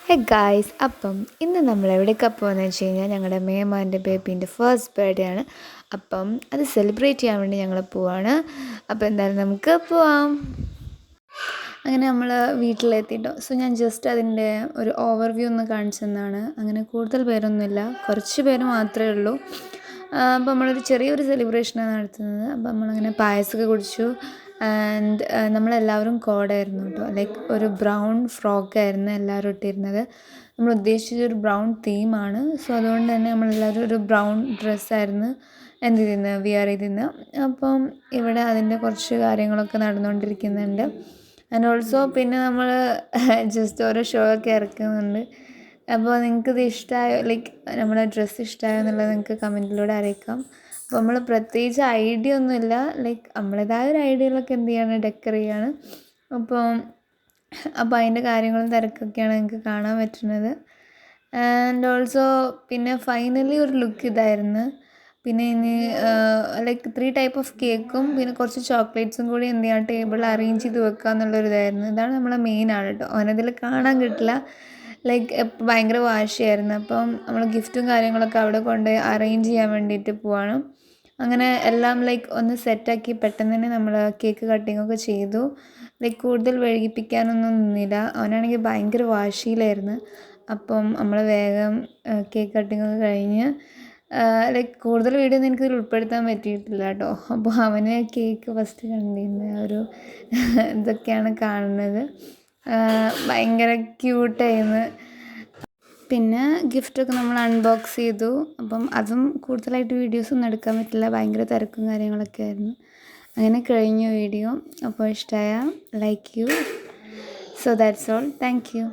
Hey guys, അപ്പം ഇന്ന് നമ്മൾ എവിടേക്കാ പോകുന്നത് വെച്ച് കഴിഞ്ഞാൽ ഞങ്ങളുടെ മേമാൻ്റെ ബേബീൻ്റെ ഫസ്റ്റ് ബർത്ത്ഡേ ആണ്. അപ്പം അത് സെലിബ്രേറ്റ് ചെയ്യാൻ വേണ്ടി ഞങ്ങൾ പോവാണ്. അപ്പോൾ എന്തായാലും നമുക്ക് പോവാം. അങ്ങനെ നമ്മൾ വീട്ടിലെത്തിയിട്ടോ. സോ ഞാൻ ജസ്റ്റ് അതിൻ്റെ ഒരു ഓവർവ്യൂ ഒന്ന് കാണിച്ചു തന്നാണ്. അങ്ങനെ കൂടുതൽ പേരൊന്നുമില്ല, കുറച്ച് പേര് മാത്രമേ ഉള്ളൂ. അപ്പോൾ നമ്മളൊരു ചെറിയൊരു സെലിബ്രേഷനാണ് നടത്തുന്നത്. അപ്പോൾ നമ്മളങ്ങനെ പായസമൊക്കെ കുടിച്ചു. ആൻഡ് നമ്മളെല്ലാവരും കോഡായിരുന്നു കേട്ടോ. ലൈക്ക് ഒരു ബ്രൗൺ ഫ്രോക്കായിരുന്നു എല്ലാവരും ഇട്ടിരുന്നത്. നമ്മൾ ഉദ്ദേശിച്ചൊരു ബ്രൗൺ തീമാണ്. സോ അതുകൊണ്ട് തന്നെ നമ്മളെല്ലാവരും ഒരു ബ്രൗൺ ഡ്രസ്സായിരുന്നു വിയർ ചെയ്തിരുന്നത്. അപ്പം ഇവിടെ അതിൻ്റെ കുറച്ച് കാര്യങ്ങളൊക്കെ നടന്നുകൊണ്ടിരിക്കുന്നുണ്ട്. ആൻഡ് ഓൾസോ പിന്നെ നമ്മൾ ജസ്റ്റ് ഓരോ ഷോ ഒക്കെ ഇറക്കുന്നുണ്ട്. അപ്പോൾ നിങ്ങൾക്കിത് ഇഷ്ടമായോ, ലൈക്ക് നമ്മുടെ ഡ്രസ്സ് ഇഷ്ടമായോ എന്നുള്ളത് നിങ്ങൾക്ക് കമൻറ്റിലൂടെ അറിയിക്കാം. അപ്പോൾ നമ്മൾ പ്രത്യേകിച്ച് ഐഡിയ ഒന്നുമില്ല, ലൈക്ക് നമ്മുടേതായ ഒരു ഐഡിയയിലൊക്കെ എന്ത് ചെയ്യാണ്, ഡെക്കർ ചെയ്യാണ്. അപ്പോൾ അതിൻ്റെ കാര്യങ്ങളും തിരക്കൊക്കെയാണ് നിങ്ങൾക്ക് കാണാൻ പറ്റുന്നത്. ആൻഡ് ഓൾസോ പിന്നെ ഫൈനലി ഒരു ലുക്ക് ഇതായിരുന്നു. പിന്നെ ഇനി ലൈക്ക് 3 ടൈപ്പ് ഓഫ് കേക്കും പിന്നെ കുറച്ച് ചോക്ലേറ്റ്സും കൂടി എന്ത് ചെയ്യാം ടേബിളിൽ അറേഞ്ച് ചെയ്ത് വെക്കുക എന്നുള്ളൊരിതായിരുന്നു. ഇതാണ് നമ്മളെ മെയിൻ ആൾ കേട്ടോ. അവനതിൽ കാണാൻ കിട്ടില്ല. ലൈക്ക് ഭയങ്കര വാശിയായിരുന്നു. അപ്പം നമ്മൾ ഗിഫ്റ്റും കാര്യങ്ങളൊക്കെ അവിടെ കൊണ്ട് അറേഞ്ച് ചെയ്യാൻ വേണ്ടിയിട്ട് പോവാണ്. അങ്ങനെ എല്ലാം ലൈക്ക് ഒന്ന് സെറ്റാക്കി പെട്ടെന്ന് തന്നെ നമ്മൾ കേക്ക് കട്ടിങ്ങൊക്കെ ചെയ്തു. ലൈക്ക് കൂടുതൽ വൈകിപ്പിക്കാനൊന്നും നിന്നില്ല. അവനാണെങ്കിൽ ഭയങ്കര വാശിയിലായിരുന്നു. അപ്പം നമ്മൾ വേഗം കേക്ക് കട്ടിങ്ങൊക്കെ കഴിഞ്ഞ് ലൈക്ക് കൂടുതൽ വീഡിയോ ഒന്നും എനിക്കിതിൽ ഉൾപ്പെടുത്താൻ പറ്റിയിട്ടില്ല കേട്ടോ. അപ്പോൾ അവന് കേക്ക് ഫസ്റ്റ് കണ്ടിരുന്ന ഒരു ഇതൊക്കെയാണ് കാണുന്നത്. ഭയങ്കര ക്യൂട്ടായിരുന്നു. പിന്നെ ഗിഫ്റ്റൊക്കെ നമ്മൾ അൺബോക്സ് ചെയ്തു. അപ്പം അതും കൂടുതലായിട്ട് വീഡിയോസൊന്നും എടുക്കാൻ പറ്റില്ല, ഭയങ്കര തിരക്കും കാര്യങ്ങളൊക്കെ ആയിരുന്നു. അങ്ങനെ കഴിഞ്ഞു വീഡിയോ. അപ്പോൾ ഇഷ്ടമായ like you. So that's all. Thank you.